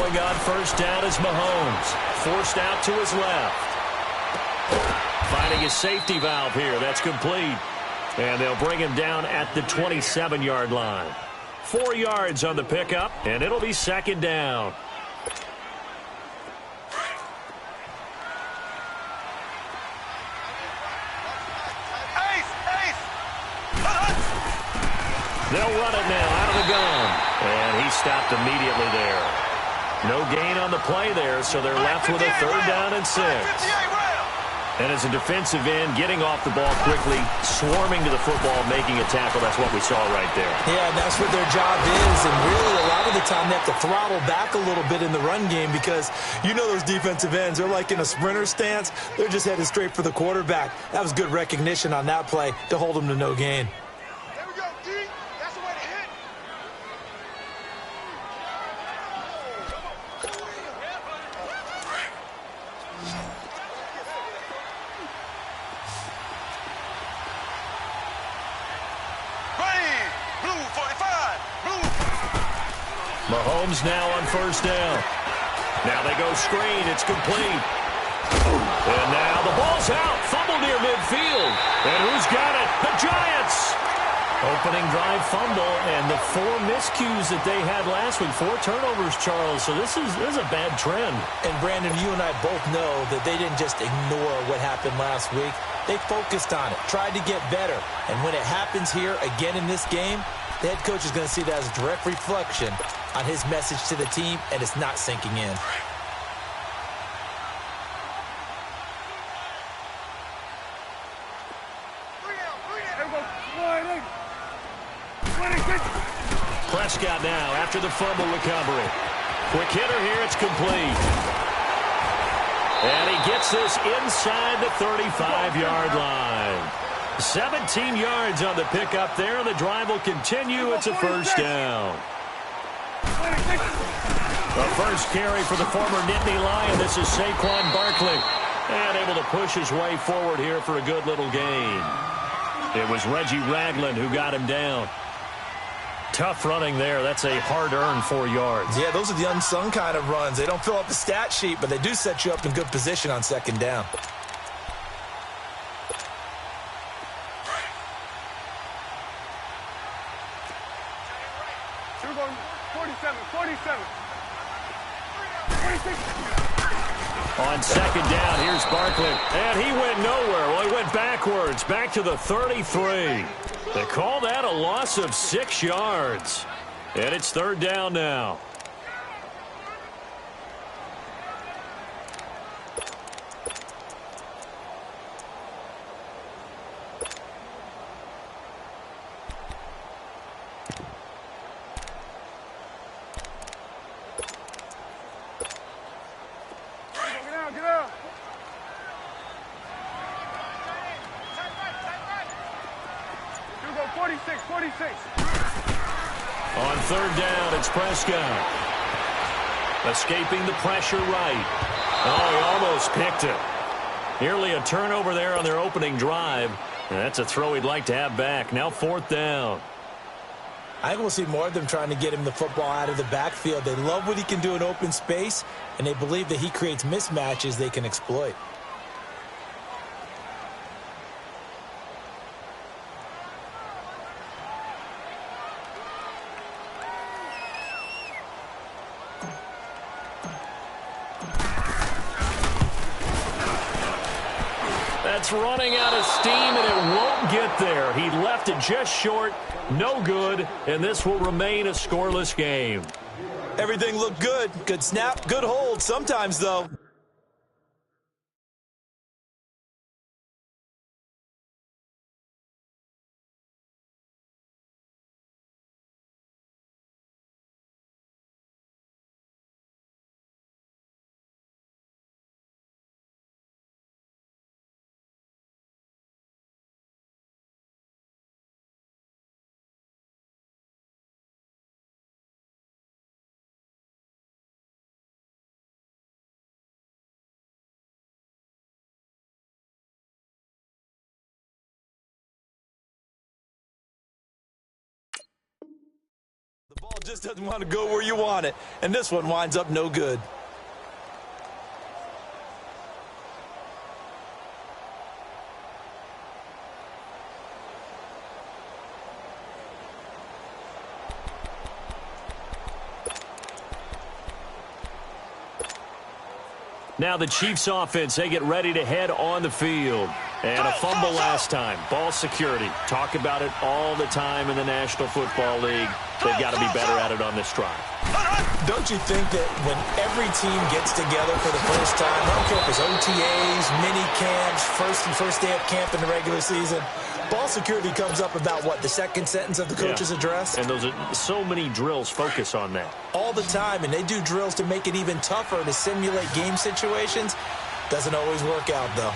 Throwing on first down is Mahomes. Forced out to his left. Finding his safety valve here. That's complete. And they'll bring him down at the 27-yard line. 4 yards on the pickup, and it'll be second down. They'll run it now out of the gun. And he stopped immediately there. No gain on the play there, so they're left with a third down and 6. And as a defensive end, getting off the ball quickly, swarming to the football, making a tackle, that's what we saw right there. Yeah, and that's what their job is. And really, a lot of the time, they have to throttle back a little bit in the run game because you know those defensive ends, they're like in a sprinter stance. They're just headed straight for the quarterback. That was good recognition on that play to hold them to no gain. Mahomes now on first down. Now they go screen. It's complete. And now the ball's out. Fumble near midfield. And who's got it? The Giants. Opening drive fumble, and the 4 miscues that they had last week. 4 turnovers, Charles. So this is a bad trend. And, Brandon, you and I both know that they didn't just ignore what happened last week. They focused on it, tried to get better. And when it happens here again in this game, the head coach is going to see that as a direct reflection on his message to the team, and it's not sinking in. Prescott now after the fumble recovery. Quick hitter here. It's complete. And he gets this inside the 35-yard line. 17 yards on the pickup there. The drive will continue. It's a first down. The first carry for the former Nittany Lion. This is Saquon Barkley. And able to push his way forward here for a good little gain. It was Reggie Ragland who got him down. Tough running there. That's a hard-earned 4 yards. Yeah, those are the unsung kind of runs. They don't fill up the stat sheet, but they do set you up in good position on second down. On second down, here's Barkley. And he went nowhere. Well, he went backwards, back to the 33. They call that a loss of 6 yards. And it's third down now. Get out. You go 46. On third down, it's Prescott. Escaping the pressure right. Oh, he almost picked it. Nearly a turnover there on their opening drive. And that's a throw he'd like to have back. Now fourth down. I think we'll see more of them trying to get him the football out of the backfield. They love what he can do in open space, and they believe that he creates mismatches they can exploit. That's running out of steam, and it won't get there. He left it just short, no good, and this will remain a scoreless game. Everything looked good. Good snap, good hold. Sometimes, though, just doesn't want to go where you want it, and this one winds up no good. Now the Chiefs offense, they get ready to head on the field. And a fumble last time. Ball security. Talk about it all the time in the National Football League. They've got to be better at it on this drive. Don't you think that when every team gets together for the first time, I don't care if it's OTAs, mini camps, first day of camp in the regular season, ball security comes up about, what, the second sentence of the coach's address? And those are so many drills focus on that. All the time, and they do drills to make it even tougher to simulate game situations. Doesn't always work out, though.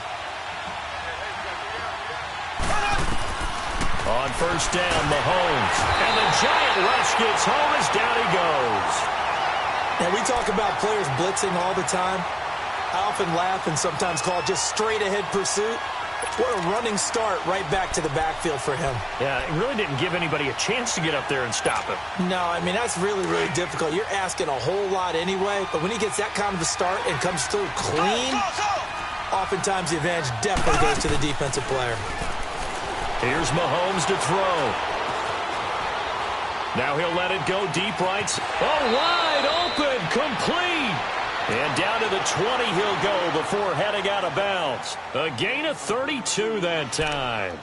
On first down, Mahomes. And the giant rush gets home as down he goes. Now, we talk about players blitzing all the time. I often laugh and sometimes call it just straight-ahead pursuit. What a running start right back to the backfield for him. Yeah, it really didn't give anybody a chance to get up there and stop him. No, I mean, that's really, really difficult. You're asking a whole lot anyway, but when he gets that kind of a start and comes through clean, oftentimes the advantage definitely goes to the defensive player. Here's Mahomes to throw. Now he'll let it go deep right. Oh, wide open, complete. And down to the 20 he'll go before heading out of bounds. A gain of 32 that time.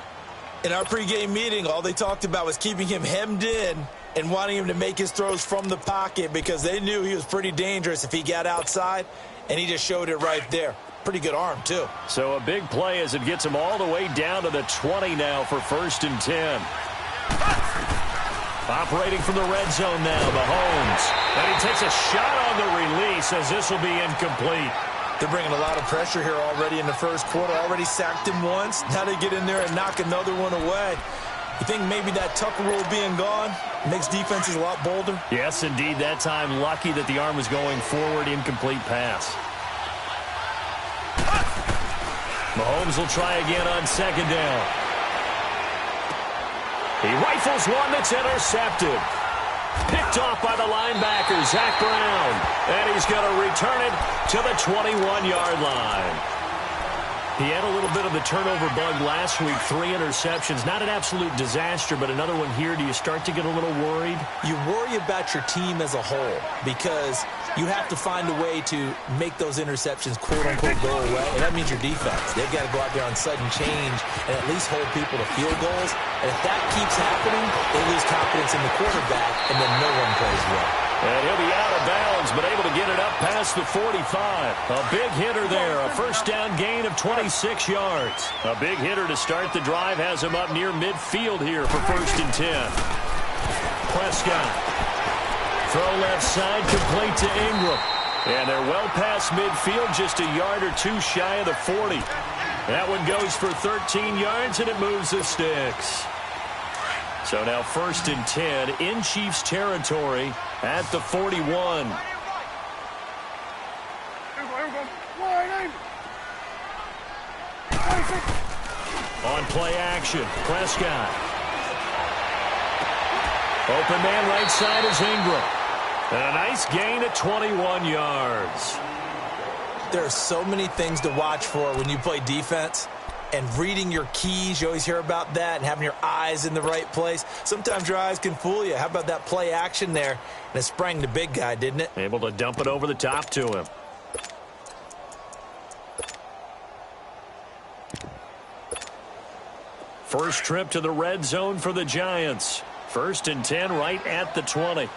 In our pregame meeting, all they talked about was keeping him hemmed in and wanting him to make his throws from the pocket because they knew he was pretty dangerous if he got outside, and he just showed it right there. Pretty good arm, too. So a big play as it gets him all the way down to the 20 now for 1st and 10. Operating from the red zone now, Mahomes. And he takes a shot on the release as this will be incomplete. They're bringing a lot of pressure here already in the first quarter. Already sacked him once. Now they get in there and knock another one away. You think maybe that Tucker rule being gone makes defenses a lot bolder? Yes, indeed. That time, lucky that the arm was going forward. Incomplete pass. Mahomes will try again on 2nd down. He rifles one that's intercepted. Picked off by the linebacker, Zach Brown. And he's going to return it to the 21-yard line. He had a little bit of the turnover bug last week, 3 interceptions. Not an absolute disaster, but another one here. Do you start to get a little worried? You worry about your team as a whole because you have to find a way to make those interceptions, quote-unquote, go away. And that means your defense. They've got to go out there on sudden change and at least hold people to field goals. And if that keeps happening, they lose confidence in the quarterback, and then no one plays well. And he'll be out of bounds, but able to get it up past the 45. A big hitter there, a first down gain of 26 yards. A big hitter to start the drive has him up near midfield here for 1st and 10. Prescott. Throw left side, complete to Ingram. And they're well past midfield, just a yard or two shy of the 40. That one goes for 13 yards, and it moves the sticks. So now 1st and 10 in Chiefs territory at the 41. On play action, Prescott. Open man right side is Ingram. And a nice gain at 21 yards. There are so many things to watch for when you play defense. And reading your keys, you always hear about that, and having your eyes in the right place. Sometimes your eyes can fool you. How about that play action there? And it sprang the big guy, didn't it? Able to dump it over the top to him. First trip to the red zone for the Giants. 1st and 10 right at the 20.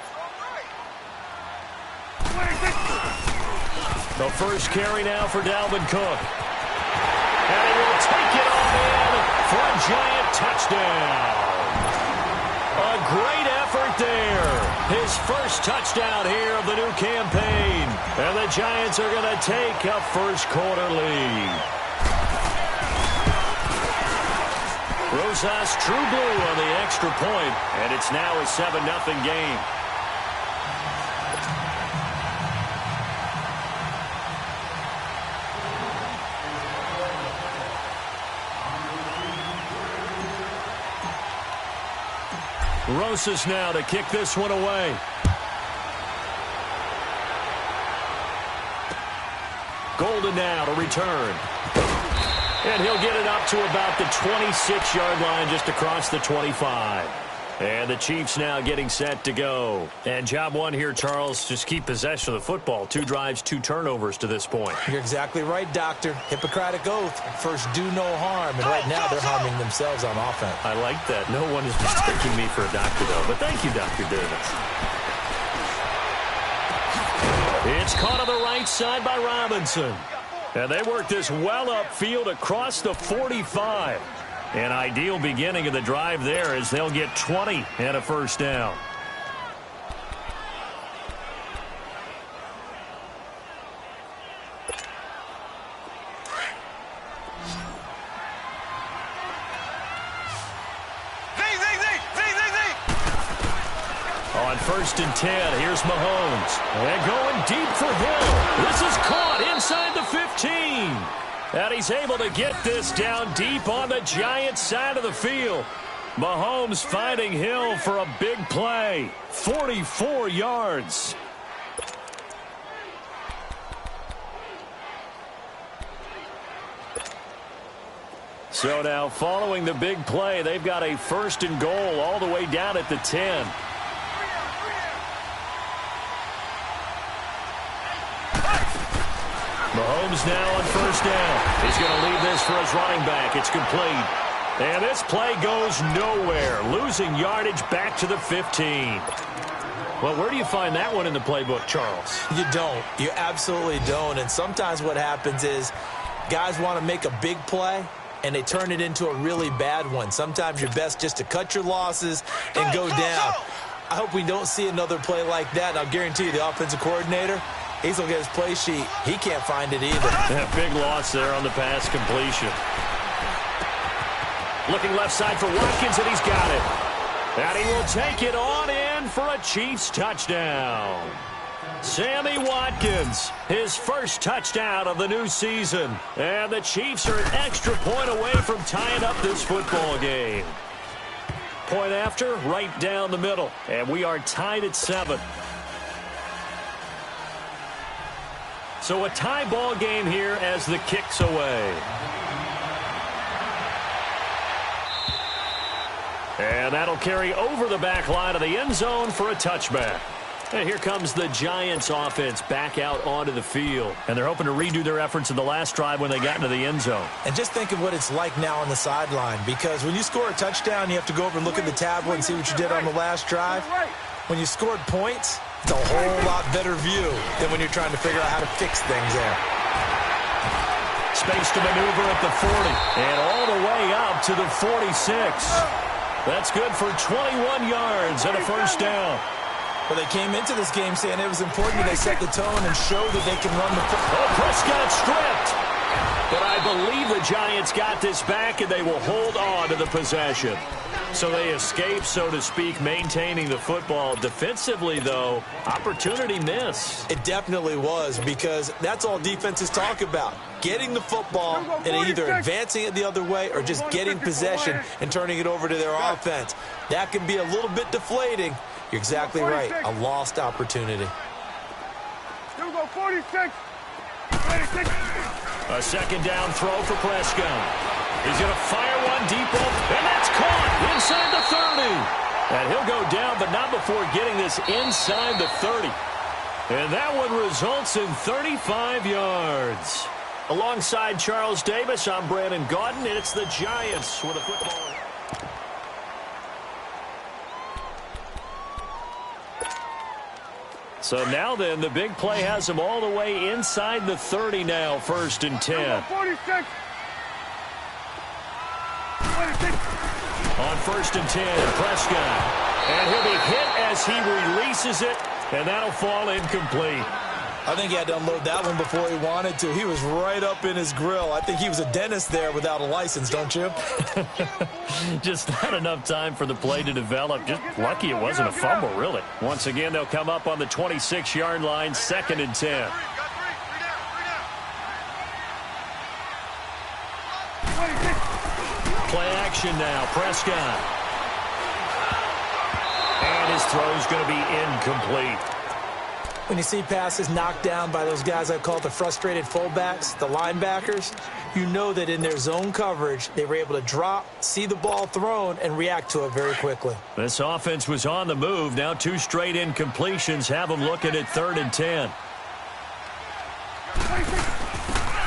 The first carry now for Dalvin Cook. And he will take it on in for a Giant touchdown. A great effort there. His first touchdown here of the new campaign. And the Giants are going to take a first quarter lead. Rosas true blue on the extra point, and it's now a 7-0 game. Rosas now to kick this one away. Golden now to return. And he'll get it up to about the 26-yard line, just across the 25. And the Chiefs now getting set to go. And job one here, Charles, just keep possession of the football. 2 drives, 2 turnovers to this point. You're exactly right, Doctor. Hippocratic oath. First, do no harm. And right now, they're harming themselves on offense. I like that. No one is mistaking me for a doctor, though. But thank you, Dr. Davis. It's caught on the right side by Robinson. And they work this well upfield across the 45. An ideal beginning of the drive there as they'll get 20 and a first down. On 1st and 10, here's Mahomes. And going deep for Hill. This is caught inside the 15. And he's able to get this down deep on the Giants side of the field. Mahomes finding Hill for a big play. 44 yards. So now following the big play, they've got a 1st and goal all the way down at the 10. Mahomes now on 1st down. He's going to leave this for his running back. It's complete. And this play goes nowhere. Losing yardage back to the 15. Well, where do you find that one in the playbook, Charles? You don't. You absolutely don't. And sometimes what happens is guys want to make a big play, and they turn it into a really bad one. Sometimes you're best just to cut your losses and go down. I hope we don't see another play like that. And I'll guarantee you the offensive coordinator, he's going to get his play sheet. He can't find it either. Yeah, big loss there on the pass completion. Looking left side for Watkins, and he's got it. And he will take it on in for a Chiefs touchdown. Sammy Watkins, his first touchdown of the new season. And the Chiefs are an extra point away from tying up this football game. Point after, right down the middle. And we are tied at 7. So a tie ball game here as the kick's away. And that'll carry over the back line of the end zone for a touchback. And here comes the Giants offense back out onto the field. And they're hoping to redo their efforts in the last drive when they got into the end zone. And just think of what it's like now on the sideline. Because when you score a touchdown, you have to go over and look at the tablet and see what you did on the last drive. When you scored points, it's a whole lot better view than when you're trying to figure out how to fix things there. Space to maneuver at the 40. And all the way up to the 46. That's good for 21 yards and a first down. Well, they came into this game saying it was important that they set the tone and show that they can run the football. Oh, Prescott stripped. But I believe the Giants got this back, and they will hold on to the possession. So they escape, so to speak, maintaining the football. Defensively, though, opportunity miss. It definitely was, because that's all defenses talk about. Getting the football and either advancing it the other way or just getting possession and turning it over to their offense. That can be a little bit deflating. You're exactly right. A lost opportunity. You go 46. A second down throw for Prescott. He's going to fire one deep open, and that's caught inside the 30. And he'll go down, but not before getting this inside the 30. And that one results in 35 yards. Alongside Charles Davis, I'm Brandon Gaudin, and it's the Giants with a football. So now then, the big play has them all the way inside the 30 now, 1st and 10. 46. On 1st and 10, Prescott. And he'll be hit as he releases it, and that'll fall incomplete. I think he had to unload that one before he wanted to. He was right up in his grill. I think he was a dentist there without a license, don't you? Just not enough time for the play to develop. Just lucky it wasn't a fumble, really. Once again, they'll come up on the 26-yard line, 2nd and 10. Play action now, Prescott. And his throw's going to be incomplete. When you see passes knocked down by those guys I call the frustrated fullbacks, the linebackers, you know that in their zone coverage, they were able to drop, see the ball thrown, and react to it very quickly. This offense was on the move. Now 2 straight incompletions have them looking at 3rd and 10.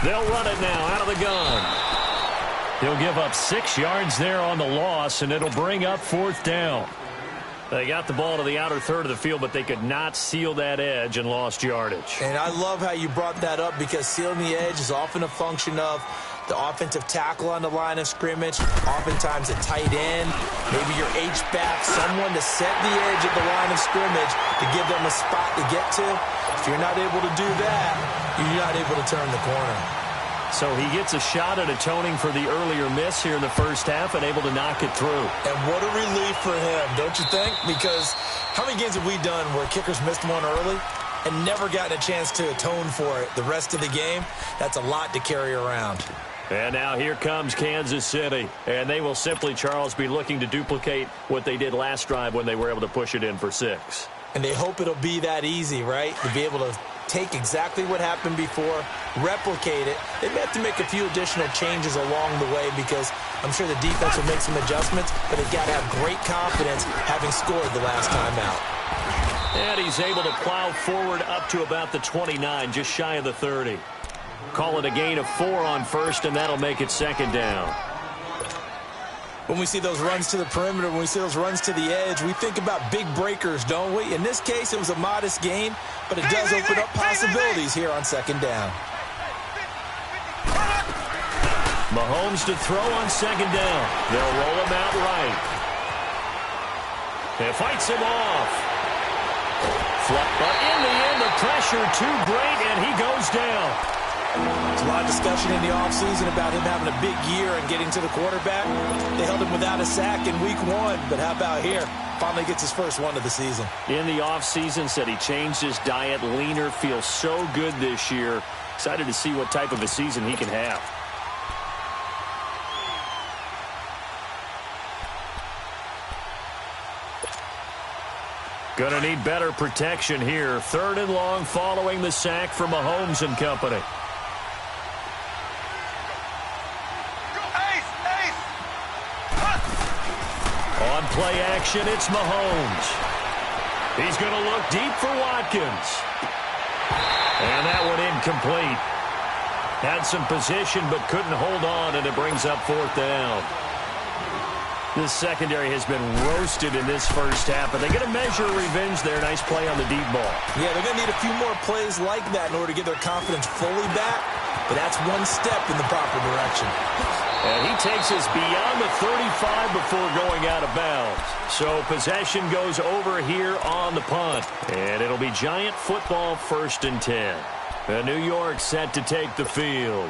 They'll run it now out of the gun. He'll give up 6 yards there on the loss, and it'll bring up 4th down. They got the ball to the outer third of the field, but they could not seal that edge and lost yardage. And I love how you brought that up, because sealing the edge is often a function of the offensive tackle on the line of scrimmage, oftentimes a tight end, maybe your H-back, someone to set the edge at the line of scrimmage to give them a spot to get to. If you're not able to do that, you're not able to turn the corner. So he gets a shot at atoning for the earlier miss here in the first half and able to knock it through. And what a relief for him, don't you think? Because how many games have we done where kickers missed one early and never gotten a chance to atone for it the rest of the game? That's a lot to carry around. And now here comes Kansas City. And they will simply, Charles, be looking to duplicate what they did last drive when they were able to push it in for 6. And they hope it'll be that easy, right? To be able to take exactly what happened before, replicate it. They may have to make a few additional changes along the way, because I'm sure the defense will make some adjustments, but they've got to have great confidence having scored the last time out. And he's able to plow forward up to about the 29, just shy of the 30. Call it a gain of 4 on first, and that'll make it 2nd down. When we see those runs to the perimeter, when we see those runs to the edge, we think about big breakers, don't we? In this case, it was a modest gain, but it does open up possibilities here on 2nd down. Mahomes to throw on 2nd down. They'll roll him out right. It fights him off. But in the end, the pressure too great, and he goes down. There's a lot of discussion in the offseason about him having a big year and getting to the quarterback. They held him without a sack in week 1, but how about here? Finally gets his first one of the season. In the offseason, said he changed his diet, leaner, feels so good this year. Excited to see what type of a season he can have. Gonna need better protection here. 3rd and long following the sack from Mahomes and company. On play action, it's Mahomes. He's going to look deep for Watkins. And that one incomplete. Had some position but couldn't hold on, and it brings up 4th down. This secondary has been roasted in this first half, but they're going to measure revenge there. Nice play on the deep ball. Yeah, they're going to need a few more plays like that in order to get their confidence fully back, but that's one step in the proper direction. And he takes us beyond the 35 before going out of bounds. So possession goes over here on the punt. And it'll be Giant football 1st and 10. And New York set to take the field.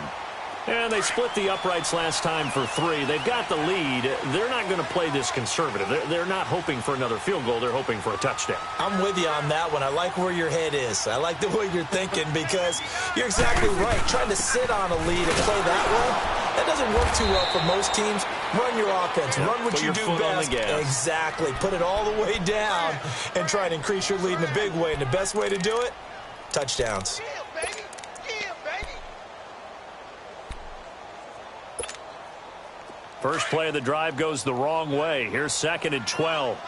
And they split the uprights last time for 3. They've got the lead. They're not going to play this conservative. They're not hoping for another field goal. They're hoping for a touchdown. I'm with you on that one. I like where your head is. I like the way you're thinking, because you're exactly right. Trying to sit on a lead and play that way, that doesn't work too well for most teams. Run your offense. Run what you do best. Exactly. Put it all the way down and try and increase your lead in a big way. And the best way to do it, touchdowns. First play of the drive goes the wrong way. Here's 2nd and 12.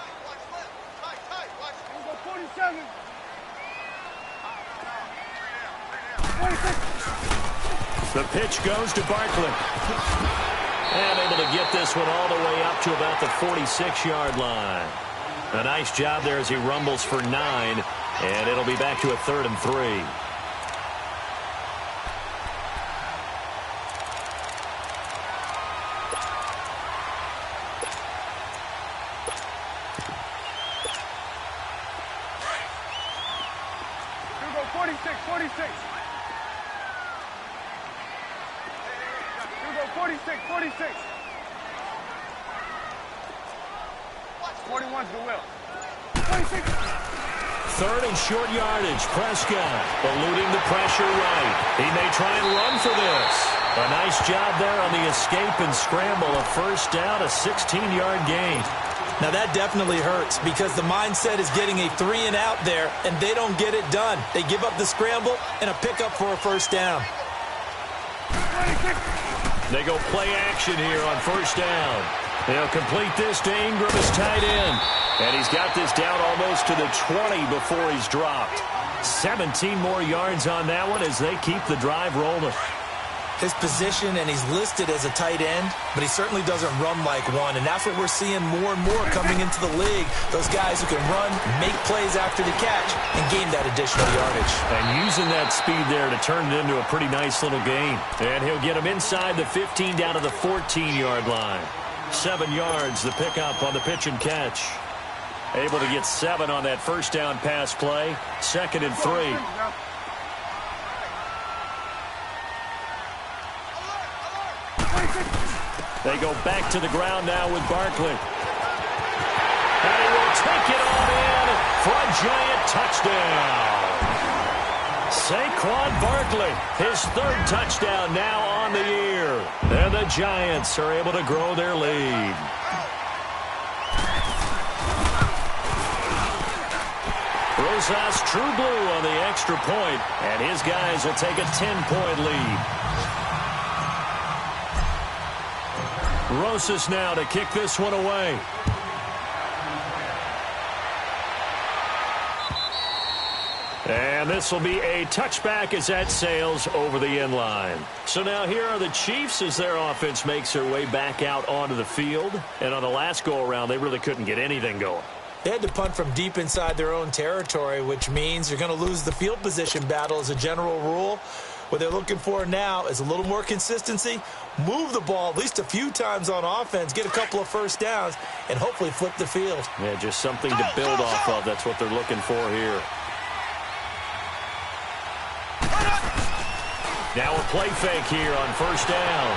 The pitch goes to Barkley. And able to get this one all the way up to about the 46-yard line. A nice job there as he rumbles for 9. And it'll be back to a 3rd and 3. Short yardage. Prescott eluding the pressure right. He may try and run for this. A nice job there on the escape and scramble. A 1st down, a 16-yard gain. Now that definitely hurts because the mindset is getting a 3-and-out there, and they don't get it done. They give up the scramble and a pickup for a first down. They go play action here on first down. They'll complete this to Ingram as tight end. And he's got this down almost to the 20 before he's dropped. 17 more yards on that one as they keep the drive rolling. His position, and he's listed as a tight end, but he certainly doesn't run like one, and that's what we're seeing more and more coming into the league. Those guys who can run, make plays after the catch, and gain that additional yardage. And using that speed there to turn it into a pretty nice little game. And he'll get him inside the 15 down to the 14-yard line. 7 yards, the pickup on the pitch and catch. Able to get 7 on that first down pass play. 2nd and 3. They go back to the ground now with Barkley. And he will take it on in for a giant touchdown. Saquon Barkley, his 3rd touchdown now on the year. And the Giants are able to grow their lead. Rosas true blue on the extra point, and his guys will take a 10-point lead. Rosas now to kick this one away. And this will be a touchback as that sails over the end line. So now here are the Chiefs as their offense makes their way back out onto the field. And on the last go-around, they really couldn't get anything going. They had to punt from deep inside their own territory, which means you're going to lose the field position battle as a general rule. What they're looking for now is a little more consistency, move the ball at least a few times on offense, get a couple of first downs, and hopefully flip the field. Yeah, just something to build off of. That's what they're looking for here. Now a play fake here on first down.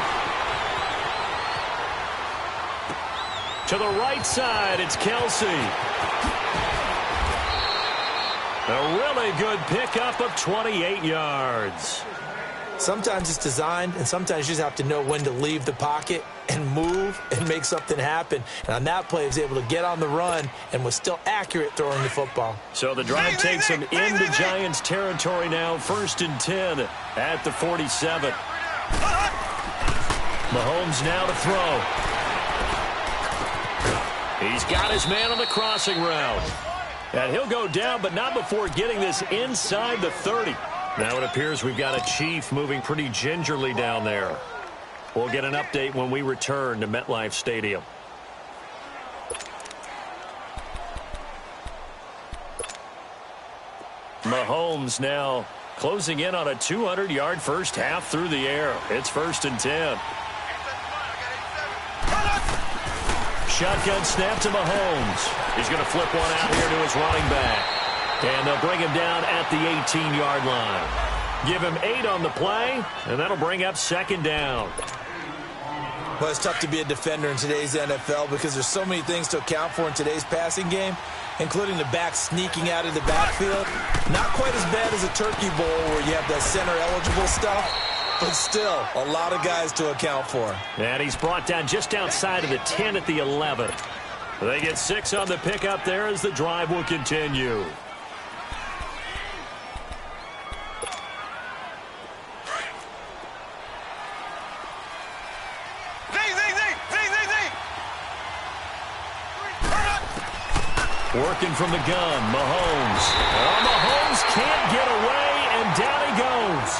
To the right side, it's Kelsey. A really good pickup of 28 yards. Sometimes it's designed, and sometimes you just have to know when to leave the pocket and move and make something happen. And on that play, he was able to get on the run and was still accurate throwing the football. So the drive takes him into Giants territory now. 1st and 10 at the 47. Mahomes now to throw. He's got his man on the crossing route. And he'll go down, but not before getting this inside the 30. Now it appears we've got a Chief moving pretty gingerly down there. We'll get an update when we return to MetLife Stadium. Mahomes now closing in on a 200-yard first half through the air. It's 1st and 10. Shotgun snap to Mahomes. He's going to flip one out here to his running back. And they'll bring him down at the 18-yard line. Give him 8 on the play, and that'll bring up 2nd down. Well, it's tough to be a defender in today's NFL because there's so many things to account for in today's passing game, including the back sneaking out of the backfield. Not quite as bad as a turkey bowl where you have that center-eligible stuff, but still a lot of guys to account for. And he's brought down just outside of the 10 at the 11. They get 6 on the pickup there as the drive will continue. Working from the gun, Mahomes. Oh, Mahomes can't get away, and down he goes.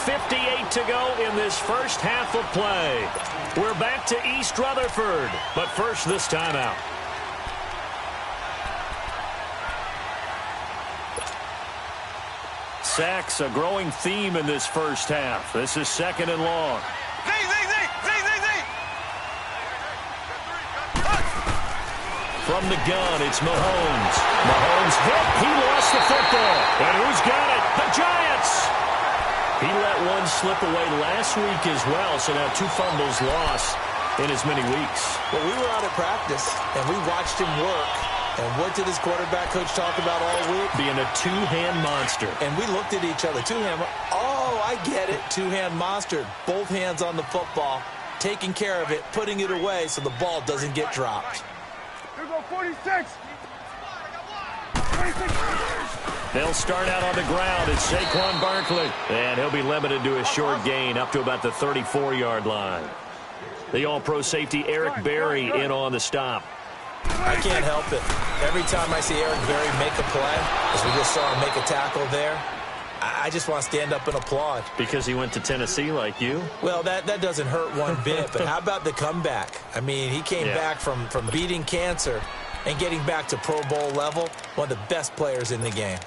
1:58 to go in this first half of play. We're back to East Rutherford, but first this timeout. Sacks, a growing theme in this first half. This is 2nd and long. From the gun, it's Mahomes. Mahomes hit. He lost the football. And who's got it? The Giants. He let one slip away last week as well, so now 2 fumbles lost in as many weeks. Well, we were out at practice, and we watched him work. And what did his quarterback coach talk about all week? Being a 2-hand monster. And we looked at each other. 2-hand. Oh, I get it. 2-hand monster. Both hands on the football. taking care of it, putting it away so the ball doesn't get dropped. Here we go, 46. 26. They'll start out on the ground. It's Saquon Barkley. And he'll be limited to a short gain up to about the 34-yard line. The all-pro safety Eric Berry in on the stop. I can't help it. Every time I see Eric Berry make a play, as we just saw him make a tackle there, I just want to stand up and applaud. Because he went to Tennessee like you? Well, that doesn't hurt one bit, but how about the comeback? I mean, he came back from beating cancer and getting back to Pro Bowl level, one of the best players in the game.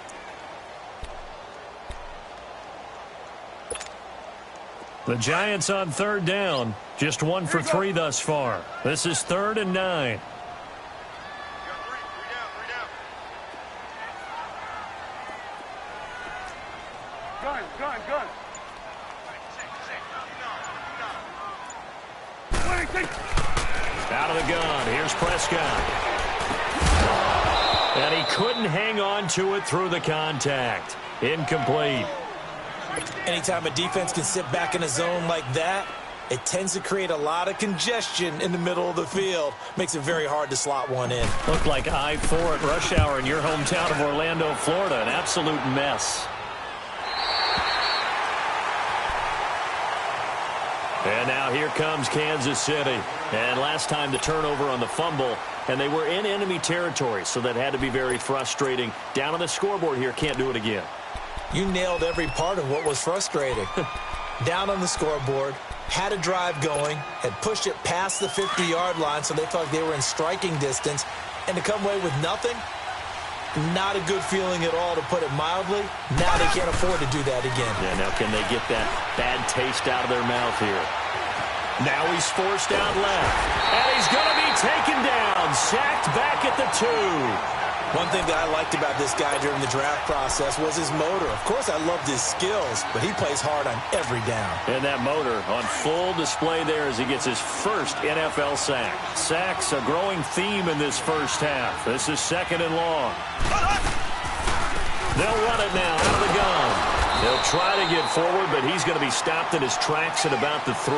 The Giants on third down. Just 1 for 3 thus far. This is 3rd and 9. Gun. Out of the gun. Here's Prescott. And he couldn't hang on to it through the contact. Incomplete. Anytime a defense can sit back in a zone like that, it tends to create a lot of congestion in the middle of the field. Makes it very hard to slot one in. Looked like I-4 at rush hour in your hometown of Orlando, Florida. An absolute mess. And now here comes Kansas City. And last time the turnover on the fumble, and they were in enemy territory, so that had to be very frustrating. Down on the scoreboard here, can't do it again. You nailed every part of what was frustrating. Down on the scoreboard, had a drive going, had pushed it past the 50-yard line so they felt like they were in striking distance, and to come away with nothing, not a good feeling at all, to put it mildly. Now they can't afford to do that again. Yeah, now can they get that bad taste out of their mouth here? Now he's forced out left, and he's going to be taken down, sacked back at the 2. One thing that I liked about this guy during the draft process was his motor. Of course, I loved his skills, but he plays hard on every down. And that motor on full display there as he gets his first NFL sack. Sacks a growing theme in this first half. This is 2nd and long. They'll run it now out of the gun. They'll try to get forward, but he's going to be stopped in his tracks at about the 3.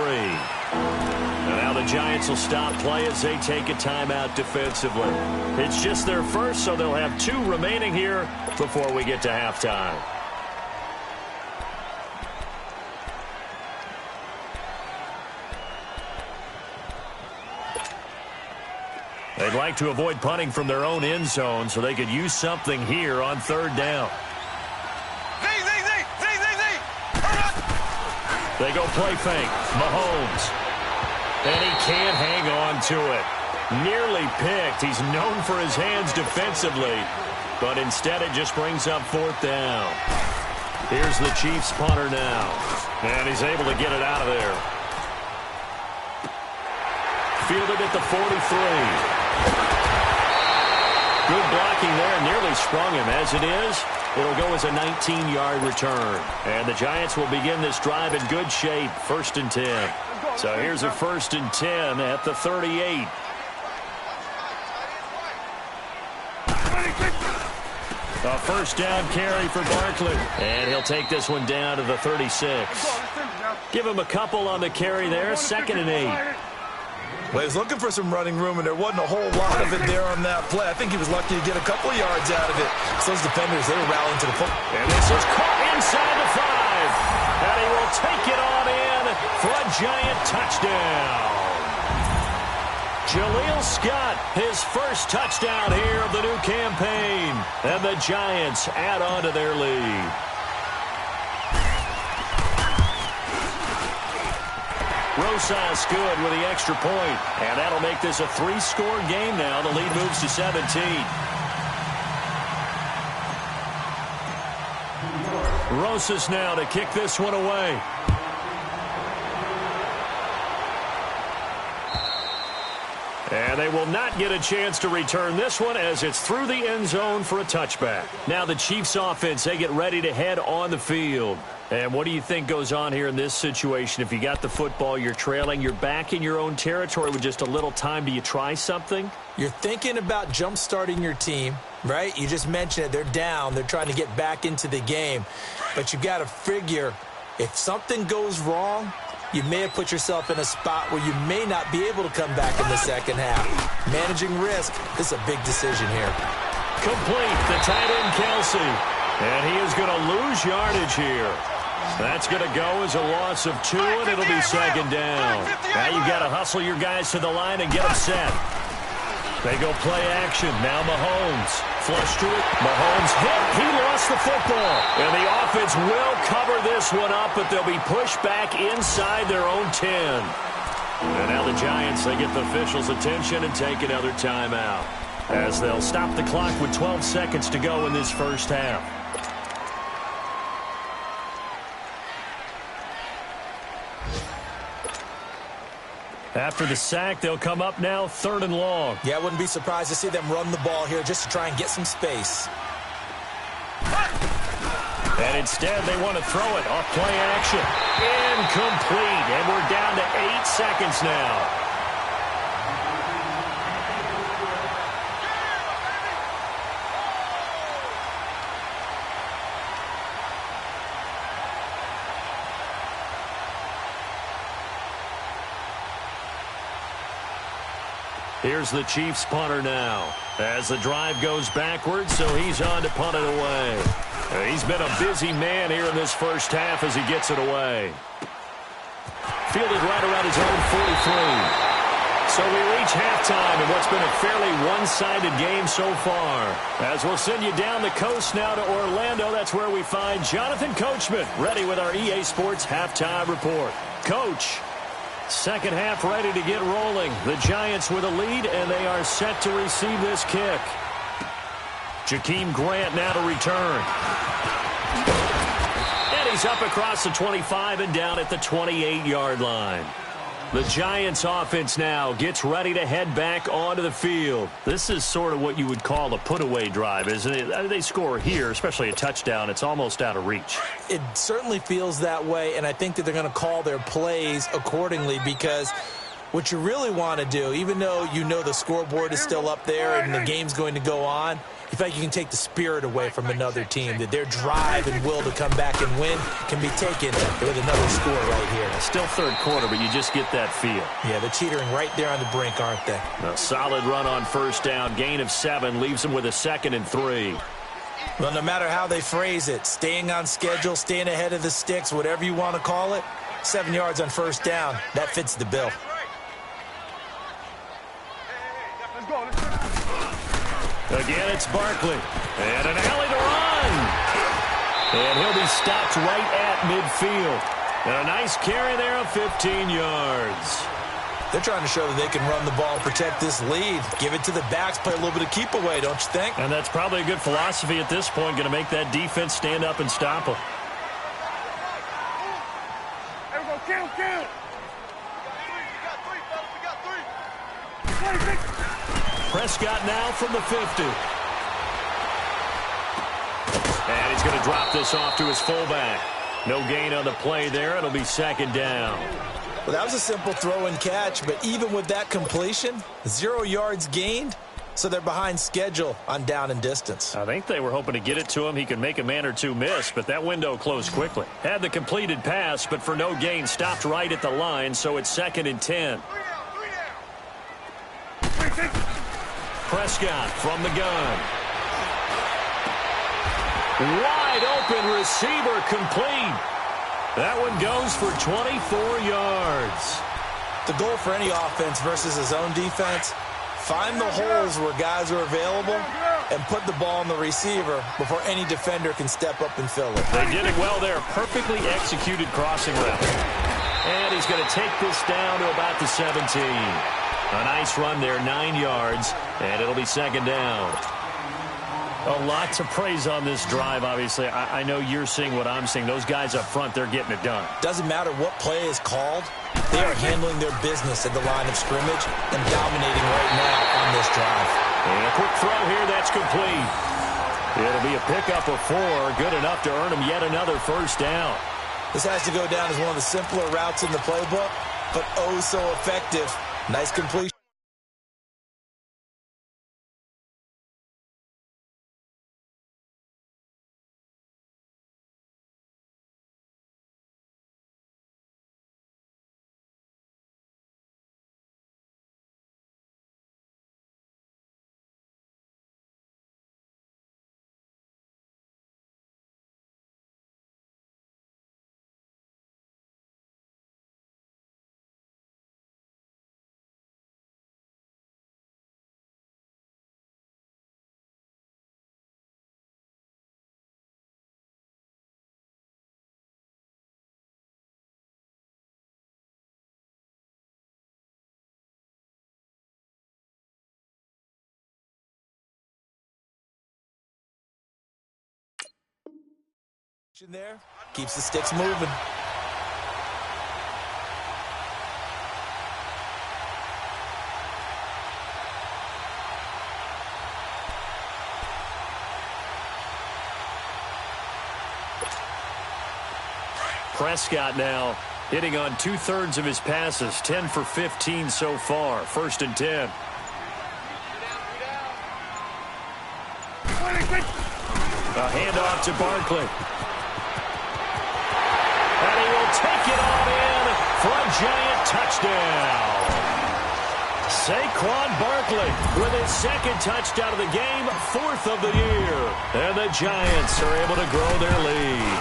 And now the Giants will stop play as they take a timeout defensively. It's just their first, so they'll have 2 remaining here before we get to halftime. They'd like to avoid punting from their own end zone so they could use something here on 3rd down. They go play fake. Mahomes. And he can't hang on to it. Nearly picked. He's known for his hands defensively, but instead it just brings up 4th down. Here's the Chiefs punter now, and he's able to get it out of there. Fielded at the 43. Good blocking there, nearly sprung him. As it is, it'll go as a 19-yard return. And the Giants will begin this drive in good shape, 1st and 10. So here's a 1st and 10 at the 38. A 1st down carry for Barkley. And he'll take this one down to the 36. Give him a couple on the carry there, 2nd and 8. Well, he was looking for some running room, and there wasn't a whole lot of it there on that play. I think he was lucky to get a couple of yards out of it. So those defenders, they were rallying to the football. And this is caught inside the 5. And he will take it on in for a Giant touchdown. Jaleel Scott, his first touchdown here of the new campaign. And the Giants add on to their lead. Rosas good with the extra point. And that'll make this a 3-score game now. The lead moves to 17. Rosas now to kick this one away. And they will not get a chance to return this one as it's through the end zone for a touchback. Now the Chiefs offense, they get ready to head on the field. And what do you think goes on here in this situation? If you got the football, you're trailing, you're back in your own territory with just a little time. Do you try something? You're thinking about jump-starting your team, right? You just mentioned it. They're down. They're trying to get back into the game. But you got to figure, if something goes wrong, you may have put yourself in a spot where you may not be able to come back in the second half. Managing risk, this is a big decision here. Complete, the tight end Kelsey. And he is going to lose yardage here. That's going to go as a loss of 2, and it'll be second down. Now you've got to hustle your guys to the line and get them set. They go play action. Now Mahomes. Flush to it. Mahomes hit. He lost the football. And the offense will cover this one up, but they'll be pushed back inside their own 10. And now the Giants, they get the officials' attention and take another timeout, as they'll stop the clock with 12 seconds to go in this first half. After the sack, they'll come up now 3rd and long. Yeah, I wouldn't be surprised to see them run the ball here just to try and get some space. And instead, they want to throw it off play action. Incomplete. And we're down to 8 seconds now. Here's the Chiefs punter now, as the drive goes backwards, so he's on to punt it away. He's been a busy man here in this first half as he gets it away. Fielded right around his own 43. So we reach halftime in what's been a fairly one-sided game so far. As we'll send you down the coast now to Orlando, that's where we find Jonathan Coachman, ready with our EA Sports halftime report. Coach. Second half ready to get rolling. The Giants with a lead, and they are set to receive this kick. Jakeem Grant now to return. And he's up across the 25 and down at the 28-yard line. The Giants offense now gets ready to head back onto the field. This is sort of what you would call a put-away drive, isn't it? They score here, especially a touchdown. It's almost out of reach. It certainly feels that way, and I think that they're going to call their plays accordingly, because what you really want to do, even though you know the scoreboard is still up there and the game's going to go on, you feel like you can take the spirit away from another team, that their drive and will to come back and win can be taken with another score right here. Still third quarter, but you just get that feel. Yeah, they're teetering right there on the brink, aren't they? A solid run on first down. Gain of 7 leaves them with a 2nd and 3. Well, no matter how they phrase it, staying on schedule, staying ahead of the sticks, whatever you want to call it, 7 yards on first down, that fits the bill. Let's go. Let's go. Again, it's Barkley. And an alley to run. And he'll be stopped right at midfield. And a nice carry there of 15 yards. They're trying to show that they can run the ball and protect this lead. Give it to the backs, play a little bit of keep away, don't you think? And that's probably a good philosophy at this point, going to make that defense stand up and stop them. There we go. Kill, kill. We got 3, fellas. We got 3. Prescott now from the 50. And he's going to drop this off to his fullback. No gain on the play there. It'll be second down. Well, that was a simple throw and catch, but even with that completion, 0 yards gained, so they're behind schedule on down and distance. I think they were hoping to get it to him. He could make a man or two miss, but that window closed quickly. Had the completed pass, but for no gain, stopped right at the line, so it's 2nd and 10. Prescott from the gun. Wide open receiver, complete. That one goes for 24 yards. The goal for any offense versus his own defense, find the holes where guys are available and put the ball on the receiver before any defender can step up and fill it. They did it well there. Perfectly executed crossing route. And he's going to take this down to about the 17. A nice run there, 9 yards, and it'll be second down. A lot to praise on this drive, obviously. I know you're seeing what I'm seeing. Those guys up front, they're getting it done. Doesn't matter what play is called. They are handling their business at the line of scrimmage and dominating right now on this drive. And a quick throw here, that's complete. It'll be a pickup of 4, good enough to earn him yet another first down. This has to go down as one of the simpler routes in the playbook, but oh so effective. Nice completion. There keeps the sticks moving. Prescott now hitting on 2/3 of his passes, 10 for 15 so far. 1st and 10. A handoff to Barkley. And he will take it on in for a Giant touchdown. Saquon Barkley with his 2nd touchdown of the game, 4th of the year. And the Giants are able to grow their lead.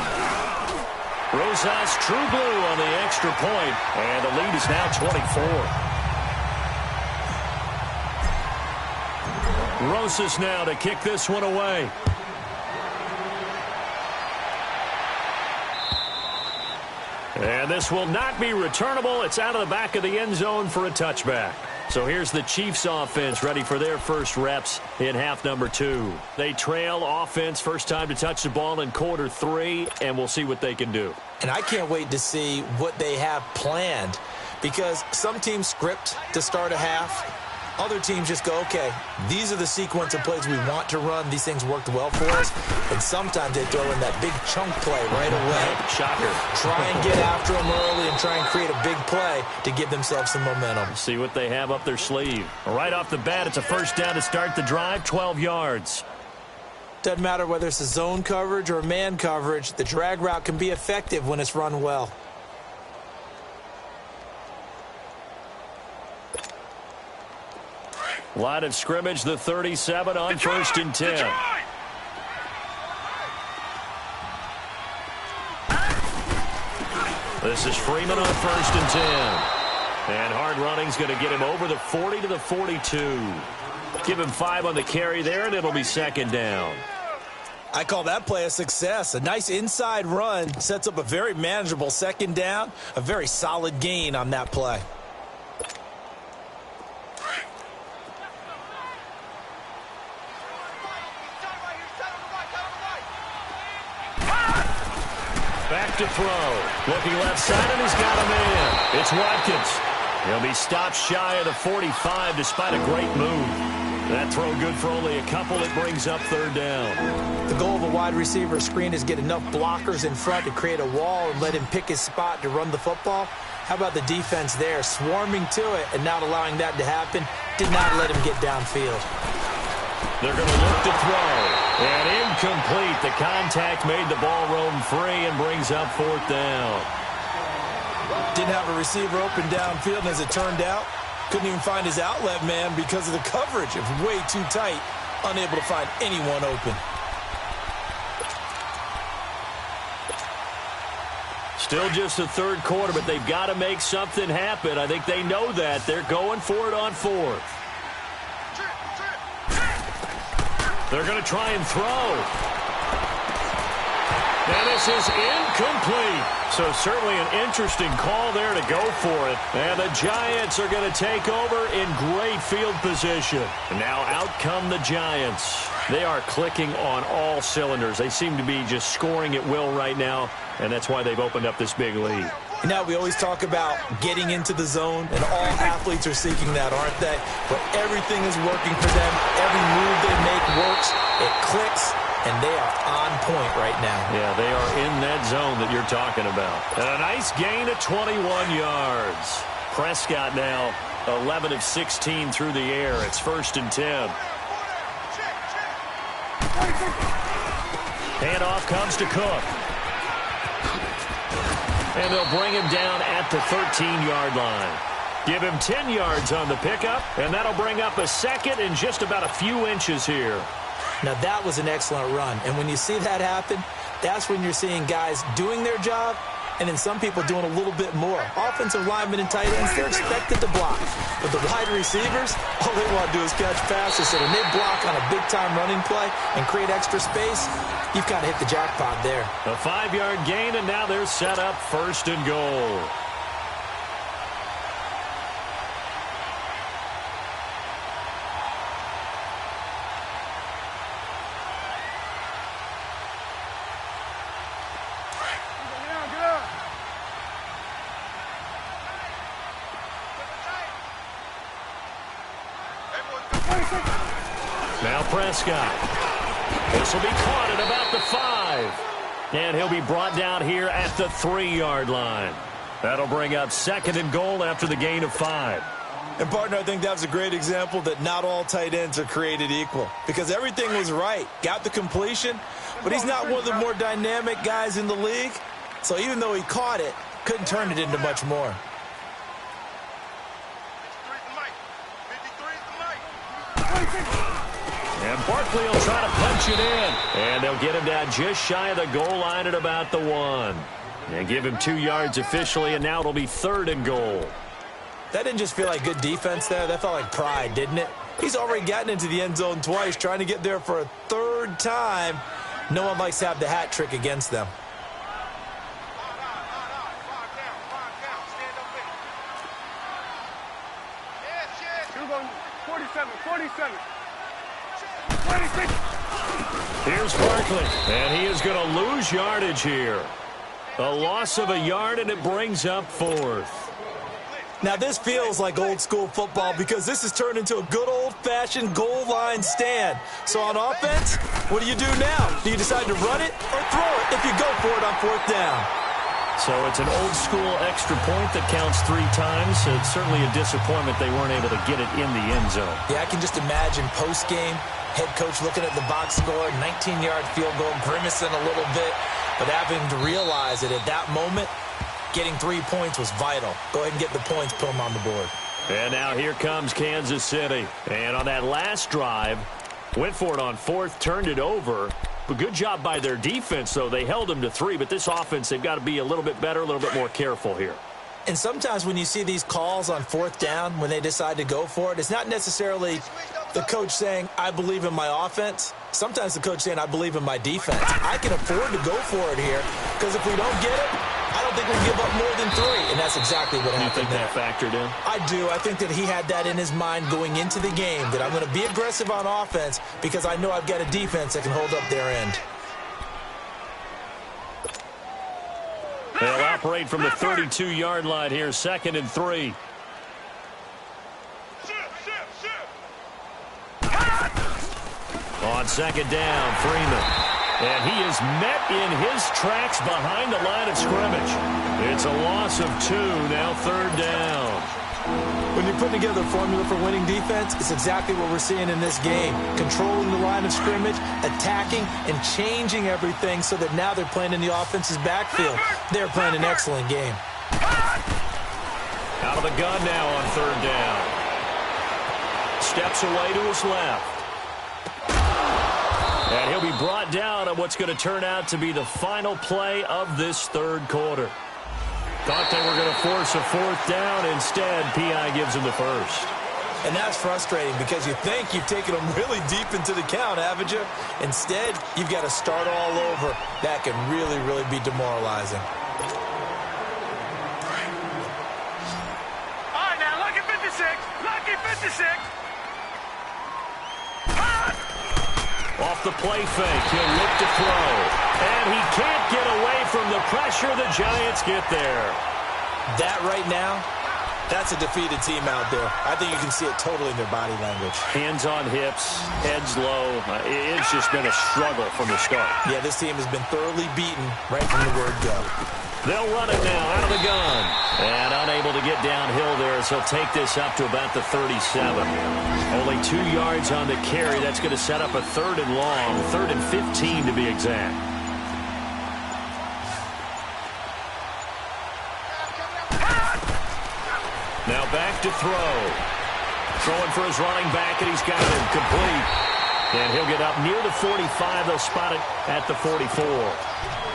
Rosas true blue on the extra point, and the lead is now 24. Rosas now to kick this one away. And this will not be returnable. It's out of the back of the end zone for a touchback. So here's the Chiefs offense ready for their first reps in half number 2. They trail offense, first time to touch the ball in quarter 3, and we'll see what they can do. And I can't wait to see what they have planned, because some teams script to start a half. Other teams just go, okay, these are the sequence of plays we want to run. These things worked well for us. And sometimes they throw in that big chunk play right away. Shocker. Try and get after them early and try and create a big play to give themselves some momentum. See what they have up their sleeve. Right off the bat, it's a first down to start the drive, 12 yards. Doesn't matter whether it's a zone coverage or man coverage, the drag route can be effective when it's run well. Line of scrimmage, the 37 on 1st and 10. This is Freeman on 1st and 10. And hard running's going to get him over the 40 to the 42. Give him 5 on the carry there, and it'll be 2nd down. I call that play a success. A nice inside run sets up a very manageable 2nd down. A very solid gain on that play. Back to throw. Looking left side, and he's got a man. It's Watkins. He'll be stopped shy of the 45 despite a great move. That throw good for only a couple. It brings up 3rd down. The goal of a wide receiver screen is get enough blockers in front to create a wall and let him pick his spot to run the football. How about the defense there, swarming to it and not allowing that to happen? Did not let him get downfield. They're going to look to throw. And incomplete. The contact made the ball roam free and brings up 4th down. Didn't have a receiver open downfield, and as it turned out, couldn't even find his outlet man because of the coverage. It was way too tight, unable to find anyone open. Still just the 3rd quarter, but they've got to make something happen. I think they know that. They're going for it on 4th. They're going to try and throw. And this is incomplete. So certainly an interesting call there to go for it. And the Giants are going to take over in great field position. And now out come the Giants. They are clicking on all cylinders. They seem to be just scoring at will right now, and that's why they've opened up this big lead. You know, we always talk about getting into the zone, and all athletes are seeking that, aren't they? But everything is working for them. Every move they make works. It clicks, and they are on point right now. Yeah, they are in that zone that you're talking about. And a nice gain of 21 yards. Prescott now 11 of 16 through the air. It's 1st and 10. Handoff comes to Cook. And they'll bring him down at the 13-yard line. Give him 10 yards on the pickup, and that'll bring up a 2nd and just about a few inches here. Now, that was an excellent run. And when you see that happen, that's when you're seeing guys doing their job and then some people doing a little bit more. Offensive linemen and tight ends, they're expected to block. But the wide receivers, all they want to do is catch passes. So when they block on a big-time running play and create extra space, you've got to hit the jackpot there. A 5-yard gain, and now they're set up 1st and goal. Prescott. This will be caught at about the 5. And he'll be brought down here at the 3-yard line. That'll bring up 2nd and goal after the gain of 5. And, partner, I think that was a great example that not all tight ends are created equal. Because everything was right. Got the completion, but he's not one of the more dynamic guys in the league. So even though he caught it, couldn't turn it into much more. And Barkley will try to punch it in. And they'll get him down just shy of the goal line at about the 1. And give him 2 yards officially, and now it'll be 3rd and goal. That didn't just feel like good defense there. That felt like pride, didn't it? He's already gotten into the end zone twice, trying to get there for a 3rd time. No one likes to have the hat trick against them. You're going 47, 47. Here's Barkley, and he is going to lose yardage here. A loss of a yard, and it brings up 4th. Now, this feels like old-school football because this has turned into a good old-fashioned goal line stand. So on offense, what do you do now? Do you decide to run it or throw it if you go for it on 4th down? So it's an old-school extra point that counts 3 times. So it's certainly a disappointment they weren't able to get it in the end zone. Yeah, I can just imagine post-game, head coach looking at the box score, 19-yard field goal, grimacing a little bit, but having to realize that at that moment, getting 3 points was vital. Go ahead and get the points, put them on the board. And now here comes Kansas City. And on that last drive, went for it on 4th, turned it over. But good job by their defense, though. They held them to 3, but this offense, they've got to be a little bit better, a little bit more careful here. And sometimes when you see these calls on 4th down, when they decide to go for it, it's not necessarily the coach saying, I believe in my offense. Sometimes the coach saying, I believe in my defense. I can afford to go for it here because if we don't get it, I don't think we'll give up more than 3, and that's exactly what happened. You think that factored in? I do. I think that he had that in his mind going into the game, that I'm going to be aggressive on offense because I know I've got a defense that can hold up their end. They'll operate from the 32-yard line here, 2nd and 3. On 2nd down, Freeman. And he is met in his tracks behind the line of scrimmage. It's a loss of 2, now 3rd down. When you're putting together a formula for winning defense, it's exactly what we're seeing in this game. Controlling the line of scrimmage, attacking, and changing everything so that now they're playing in the offense's backfield. They're playing an excellent game. Out of the gun now on 3rd down. Steps away to his left. And he'll be brought down on what's going to turn out to be the final play of this 3rd quarter. Thought they were going to force a 4th down. Instead, P.I. gives him the 1st. And that's frustrating because you think you've taken them really deep into the count, haven't you? Instead, you've got to start all over. That can really, really be demoralizing. All right, now, lucky 56. Lucky 56. Off the play fake, he'll look to throw. And he can't get away from the pressure. The Giants get there. That right now, that's a defeated team out there. I think you can see it totally in their body language. Hands on hips, heads low. It's just been a struggle from the start. Yeah, this team has been thoroughly beaten right from the word go. They'll run it now out of the gun. And unable to get downhill there, so he'll take this up to about the 37. Only 2 yards on the carry. That's going to set up a 3rd and long, 3rd and 15 to be exact. Now back to throw. Throwing for his running back, and he's got him complete. And he'll get up near the 45. They'll spot it at the 44.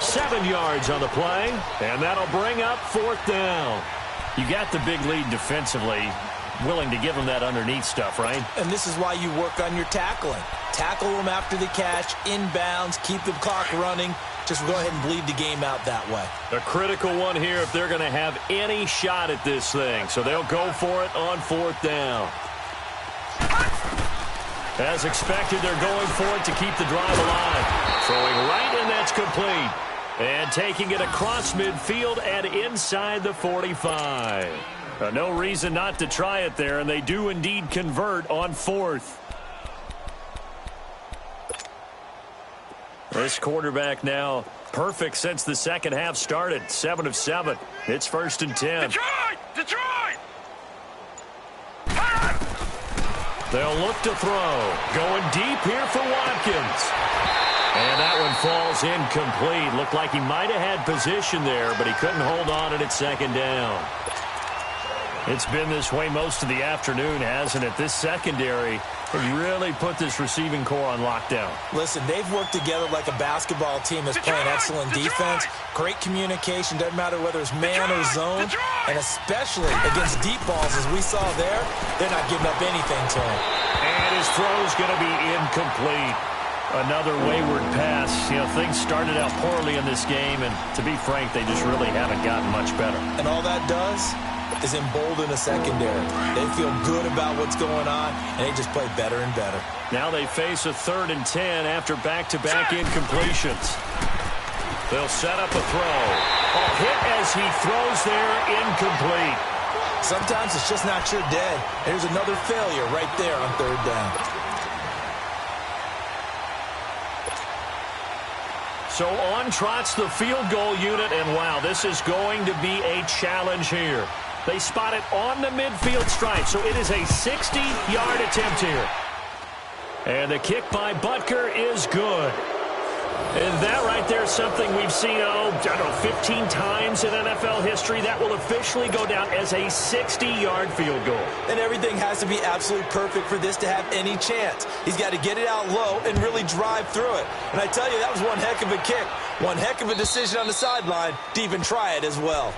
7 yards on the play, and that'll bring up 4th down. You got the big lead defensively, willing to give them that underneath stuff, right? And this is why you work on your tackling. Tackle them after the catch, inbounds, keep the clock running. Just go ahead and bleed the game out that way. A critical one here if they're going to have any shot at this thing. So they'll go for it on 4th down. As expected, they're going for it to keep the drive alive. Throwing right, and that's complete. And taking it across midfield and inside the 45. No reason not to try it there, and they do indeed convert on 4th. This quarterback now perfect since the second half started. 7 of 7. It's 1st and 10. Detroit! They'll look to throw. Going deep here for Watkins. And that one falls incomplete. Looked like he might have had position there, but he couldn't hold on at second down. It's been this way most of the afternoon, hasn't it? This secondary has really put this receiving core on lockdown. Listen, they've worked together like a basketball team that's playing excellent defense. Great communication, doesn't matter whether it's man or zone. And especially against deep balls, as we saw there, they're not giving up anything to him. And his throw's going to be incomplete. Another wayward pass. You know, things started out poorly in this game, and to be frank, they just really haven't gotten much better. And all that does is embolden a secondary. They feel good about what's going on, and they just play better and better. Now they face a 3rd and 10 after back-to-back incompletions. They'll set up a throw. A hit as he throws there, incomplete. Sometimes it's just not your day. There's another failure right there on 3rd down. So on trots the field goal unit, and wow, this is going to be a challenge here. They spot it on the midfield stripe, so it is a 60-yard attempt here. And the kick by Butker is good. And that right there is something we've seen, 15 times in NFL history. That will officially go down as a 60-yard field goal. And everything has to be absolutely perfect for this to have any chance. He's got to get it out low and really drive through it. And I tell you, that was one heck of a kick. One heck of a decision on the sideline to even try it as well.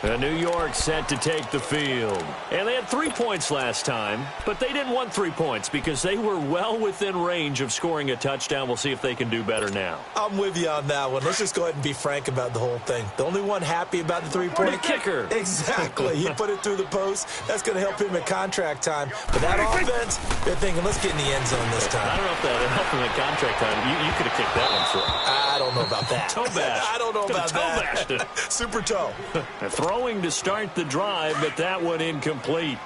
New York set to take the field. And they had 3 points last time, but they didn't want 3 points because they were well within range of scoring a touchdown. We'll see if they can do better now. I'm with you on that one. Let's just go ahead and be frank about the whole thing. The only one happy about the three-point the kicker. Exactly. He put it through the post. That's going to help him at contract time. But that offense, they're thinking, let's get in the end zone this time. I don't know if that helped him at contract time. You could have kicked that one through. I don't know about that. Toe bash. I don't know about that. Toe bashed. Super toe. Throwing to start the drive, but that one incomplete.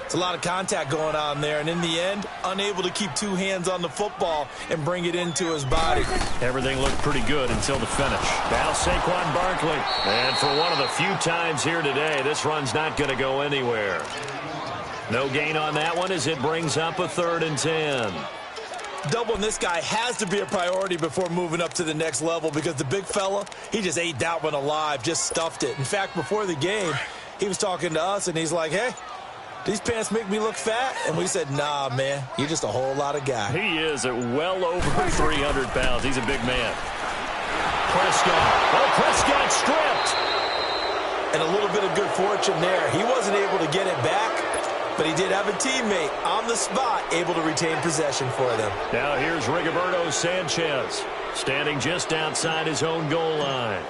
It's a lot of contact going on there, and in the end, unable to keep 2 hands on the football and bring it into his body. Everything looked pretty good until the finish. Now Saquon Barkley. And for one of the few times here today, this run's not going to go anywhere. No gain on that one as it brings up a 3rd and 10. Doubling this guy has to be a priority before moving up to the next level because the big fella, he just ate that one alive, just stuffed it. In fact, before the game, he was talking to us, and he's like, hey, these pants make me look fat? And we said, nah, man, you're just a whole lot of guy. He is at well over 300 pounds. He's a big man. Prescott. Oh, Prescott stripped. And a little bit of good fortune there. He wasn't able to get it back, but he did have a teammate on the spot able to retain possession for them. Now here's Rigoberto Sanchez, standing just outside his own goal line.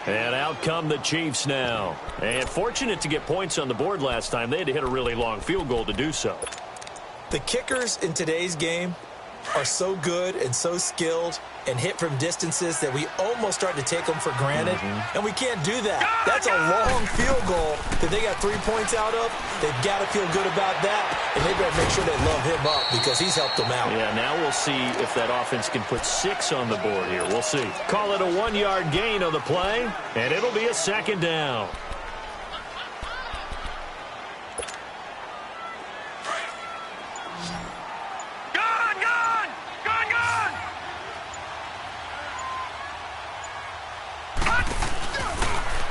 And out come the Chiefs now. And fortunate to get points on the board last time. They had to hit a really long field goal to do so. The kickers in today's game are so good and so skilled and hit from distances that we almost start to take them for granted. And we can't do that. That's a long field goal that they got 3 points out of. They've got to feel good about that, and they better make sure they love him up because he's helped them out. Yeah, now we'll see if that offense can put 6 on the board here. We'll see. Call it a 1-yard gain on the play, and it'll be a 2nd down.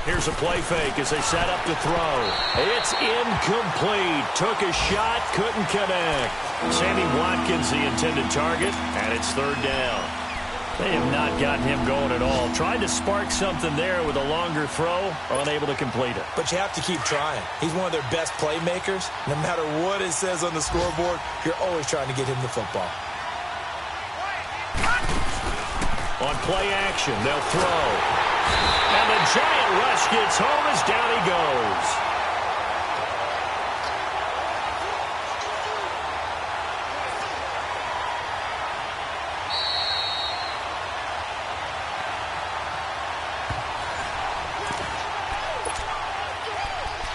Here's a play fake as they set up to throw. It's incomplete. Took a shot, couldn't connect. Sammy Watkins, the intended target, and it's 3rd down. They have not gotten him going at all. Tried to spark something there with a longer throw, unable to complete it. But you have to keep trying. He's one of their best playmakers. No matter what it says on the scoreboard, you're always trying to get him the football. On play action, they'll throw. And the giant rush gets home as down he goes.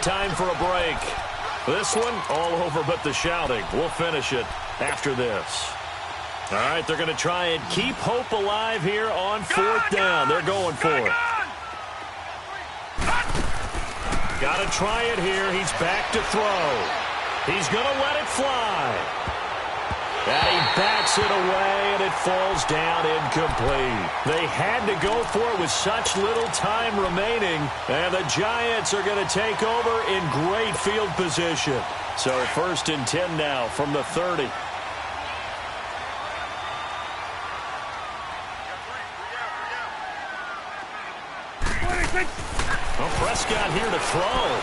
time for a break. This one, all over but the shouting. We'll finish it after this. All right, they're going to try and keep hope alive here on fourth down. They're going for it. Got to try it here. He's back to throw. He's going to let it fly. And he bats it away, and it falls down incomplete. They had to go for it with such little time remaining, and the Giants are going to take over in great field position. So 1st and 10 now from the 30. Well, Prescott here to throw.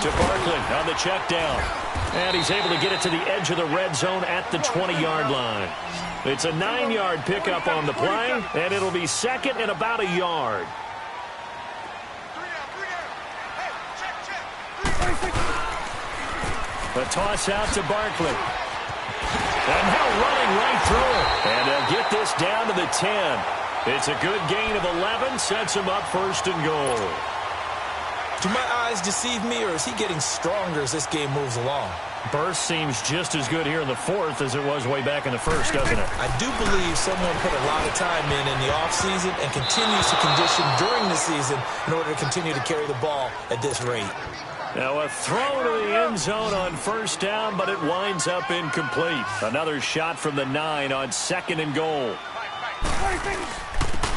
To Barkley on the check down. And he's able to get it to the edge of the red zone at the 20-yard line. It's a 9-yard pickup on the play, and it'll be second and about a yard. The toss out to Barkley. And now running right through it. And they'll get this down to the 10. It's a good gain of 11, sets him up 1st and goal. Do my eyes deceive me, or is he getting stronger as this game moves along? Burst seems just as good here in the 4th as it was way back in the 1st, doesn't it? I do believe someone put a lot of time in the offseason and continues to condition during the season in order to continue to carry the ball at this rate. Now a throw to the end zone on 1st down, but it winds up incomplete. Another shot from the 9 on 2nd and goal.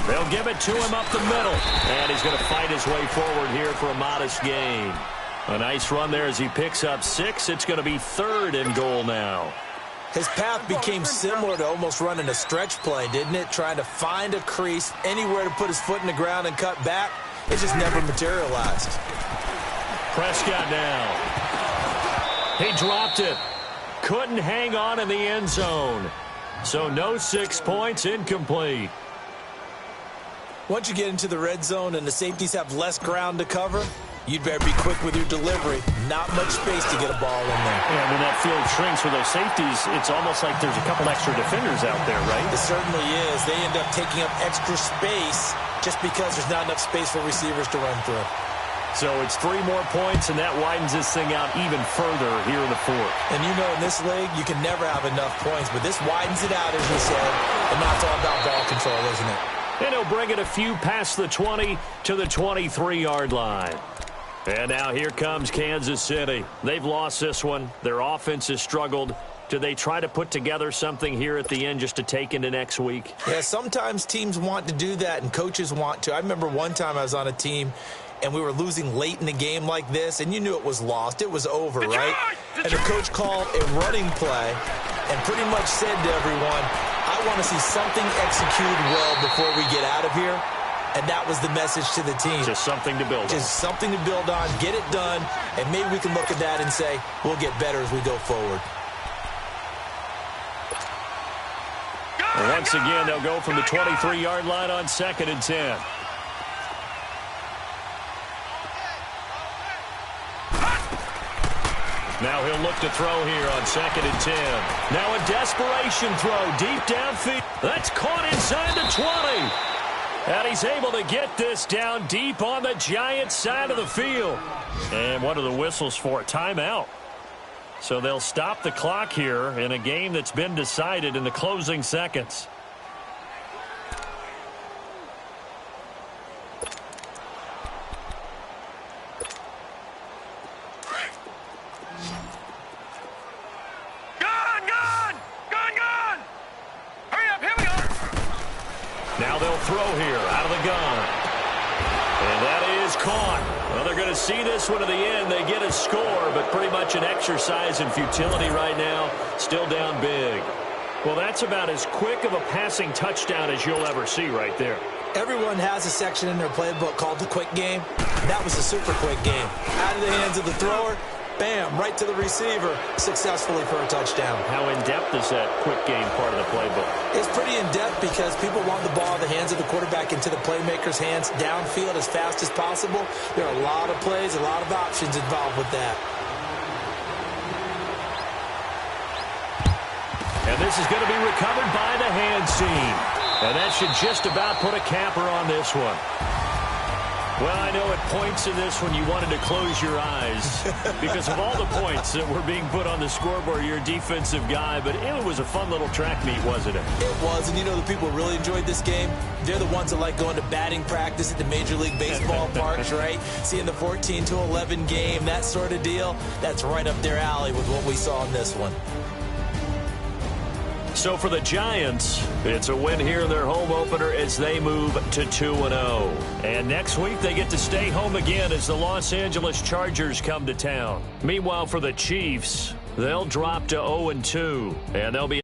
They'll give it to him up the middle. And he's going to fight his way forward here for a modest gain. A nice run there as he picks up 6. It's going to be 3rd and goal now. His path became similar to almost running a stretch play, didn't it? Trying to find a crease, anywhere to put his foot in the ground and cut back. It just never materialized. Prescott now. He dropped it. Couldn't hang on in the end zone. So no 6 points, incomplete. Once you get into the red zone and the safeties have less ground to cover, you'd better be quick with your delivery. Not much space to get a ball in there. Yeah, when that field shrinks with those safeties, it's almost like there's a couple extra defenders out there, right? It certainly is. They end up taking up extra space just because there's not enough space for receivers to run through. So it's 3 more points, and that widens this thing out even further here in the 4th. And you know, in this league, you can never have enough points, but this widens it out, as you said, and now it's all about ball control, isn't it? And he'll bring it a few past the 20 to the 23-yard line. And now here comes Kansas City. They've lost this one. Their offense has struggled. Do they try to put together something here at the end just to take into next week? Yeah, sometimes teams want to do that, and coaches want to. I remember one time I was on a team, and we were losing late in the game like this, and you knew it was lost. It was over, right? And the coach called a running play and pretty much said to everyone, I want to see something executed well before we get out of here. And that was the message to the team. Just something to build on. Just something to build on, get it done, and maybe we can look at that and say, we'll get better as we go forward. And once again, they'll go from the 23-yard line on 2nd and 10. Now he'll look to throw here on 2nd and 10. Now a desperation throw deep downfield. That's caught inside the 20. And he's able to get this down deep on the Giants side of the field. And what are the whistles for? A timeout. So they'll stop the clock here in a game that's been decided in the closing seconds. Now they'll throw here out of the gun. And that is caught. Well, they're going to see this one to the end. They get a score, but pretty much an exercise in futility right now. Still down big. Well, that's about as quick of a passing touchdown as you'll ever see right there. Everyone has a section in their playbook called the quick game. That was a super quick game. Out of the hands of the thrower, bam, right to the receiver, successfully for a touchdown. How in-depth is that quick game part of the playbook? It's pretty in-depth because people want the ball in the hands of the quarterback into the playmaker's hands downfield as fast as possible. There are a lot of plays, a lot of options involved with that. And this is going to be recovered by the hands team. And that should just about put a capper on this one. Well, I know at points in this when you wanted to close your eyes because of all the points that were being put on the scoreboard. You're a defensive guy, but it was a fun little track meet, wasn't it? It was, and you know the people who really enjoyed this game? They're the ones that like going to batting practice at the Major League Baseball parks, right? Seeing the 14-11 game, that sort of deal. That's right up their alley with what we saw in this one. So for the Giants, it's a win here in their home opener as they move to 2-0. And next week, they get to stay home again as the Los Angeles Chargers come to town. Meanwhile, for the Chiefs, they'll drop to 0-2, and they'll be